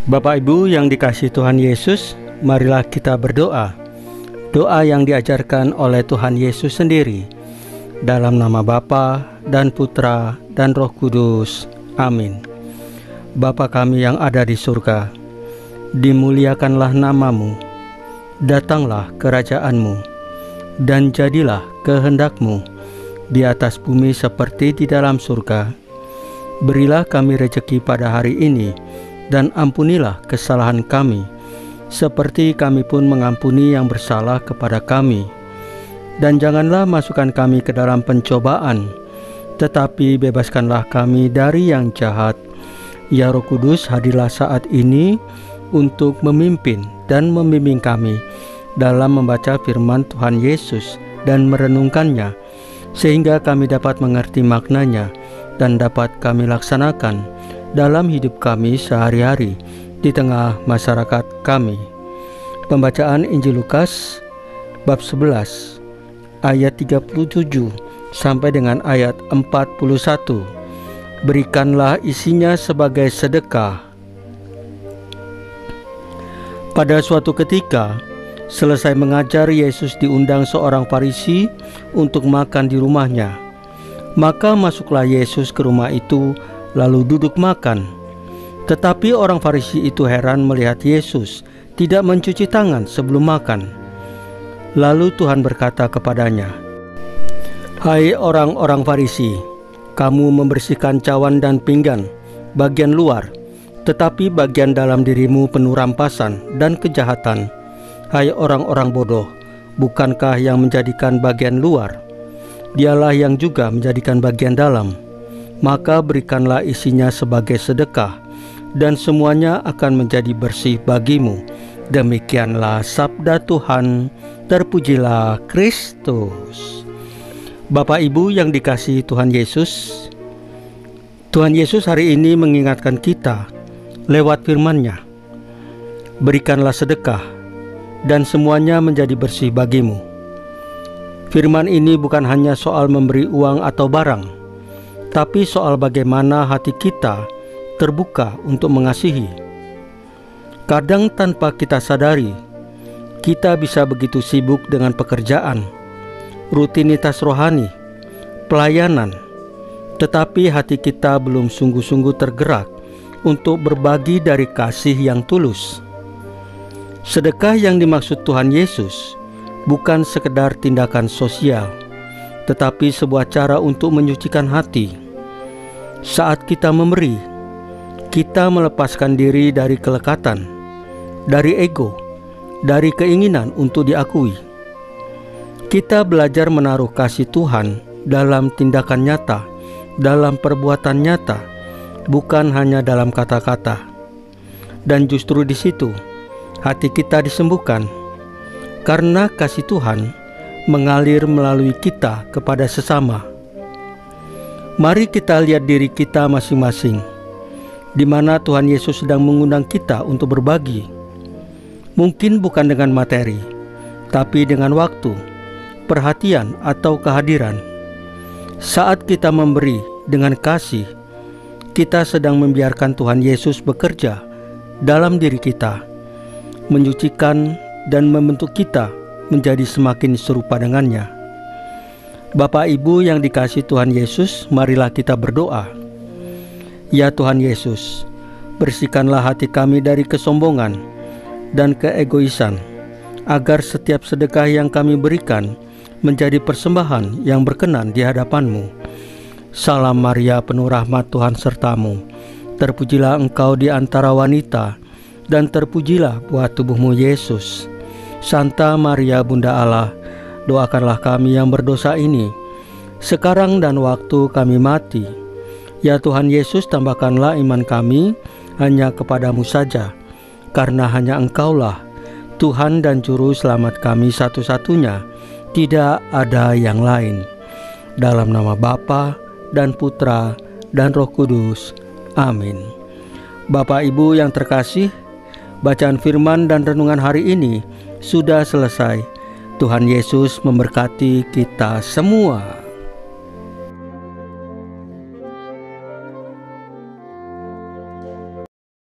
Bapak Ibu yang dikasihi Tuhan Yesus, marilah kita berdoa. Doa yang diajarkan oleh Tuhan Yesus sendiri. Dalam nama Bapa dan Putra dan Roh Kudus. Amin. Bapa kami yang ada di surga, dimuliakanlah nama-Mu. Datanglah kerajaan-Mu, dan jadilah kehendak-Mu di atas bumi seperti di dalam surga. Berilah kami rejeki pada hari ini, dan ampunilah kesalahan kami, seperti kami pun mengampuni yang bersalah kepada kami. Dan janganlah masukkan kami ke dalam pencobaan, tetapi bebaskanlah kami dari yang jahat. Ya Roh Kudus, hadirlah saat ini untuk memimpin dan membimbing kami dalam membaca firman Tuhan Yesus dan merenungkannya, sehingga kami dapat mengerti maknanya dan dapat kami laksanakan dalam hidup kami sehari-hari di tengah masyarakat kami. Pembacaan Injil Lukas bab 11 ayat 37 sampai dengan ayat 41. Berikanlah isinya sebagai sedekah. Pada suatu ketika, selesai mengajar, Yesus diundang seorang Farisi untuk makan di rumahnya. Maka masuklah Yesus ke rumah itu lalu duduk makan. Tetapi orang Farisi itu heran melihat Yesus tidak mencuci tangan sebelum makan. Lalu Tuhan berkata kepadanya, "Hai orang-orang Farisi, kamu membersihkan cawan dan pinggan bagian luar, tetapi bagian dalam dirimu penuh rampasan dan kejahatan. Hai orang-orang bodoh, bukankah yang menjadikan bagian luar? Dialah yang juga menjadikan bagian dalam. Maka berikanlah isinya sebagai sedekah, dan semuanya akan menjadi bersih bagimu." Demikianlah sabda Tuhan. Terpujilah Kristus. Bapak Ibu yang dikasihi Tuhan Yesus, Tuhan Yesus hari ini mengingatkan kita lewat firman-Nya, berikanlah sedekah, dan semuanya menjadi bersih bagimu. Firman ini bukan hanya soal memberi uang atau barang, tapi soal bagaimana hati kita terbuka untuk mengasihi. Kadang tanpa kita sadari, kita bisa begitu sibuk dengan pekerjaan, rutinitas rohani, pelayanan, tetapi hati kita belum sungguh-sungguh tergerak untuk berbagi dari kasih yang tulus. Sedekah yang dimaksud Tuhan Yesus bukan sekedar tindakan sosial, tetapi sebuah cara untuk menyucikan hati. Saat kita memberi, kita melepaskan diri dari kelekatan, dari ego, dari keinginan untuk diakui. Kita belajar menaruh kasih Tuhan dalam tindakan nyata, dalam perbuatan nyata, bukan hanya dalam kata-kata. Dan justru di situ hati kita disembuhkan, karena kasih Tuhan mengalir melalui kita kepada sesama. Mari kita lihat diri kita masing-masing, di mana Tuhan Yesus sedang mengundang kita untuk berbagi. Mungkin bukan dengan materi, tapi dengan waktu, perhatian, atau kehadiran. Saat kita memberi dengan kasih, kita sedang membiarkan Tuhan Yesus bekerja dalam diri kita, menyucikan dan membentuk kita menjadi semakin serupa dengannya. Bapak Ibu yang dikasihi Tuhan Yesus, marilah kita berdoa. Ya Tuhan Yesus, bersihkanlah hati kami dari kesombongan dan keegoisan, agar setiap sedekah yang kami berikan menjadi persembahan yang berkenan di hadapan-Mu. Salam Maria, penuh rahmat, Tuhan sertamu. Terpujilah Engkau di antara wanita, dan terpujilah buah tubuh-Mu Yesus. Santa Maria Bunda Allah, doakanlah kami yang berdosa ini, sekarang dan waktu kami mati. Ya Tuhan Yesus, tambahkanlah iman kami hanya kepadamu saja, karena hanya Engkaulah Tuhan dan Juru Selamat kami satu-satunya, tidak ada yang lain. Dalam nama Bapa dan Putra dan Roh Kudus. Amin. Bapak Ibu yang terkasih, bacaan firman dan renungan hari ini sudah selesai. Tuhan Yesus memberkati kita semua.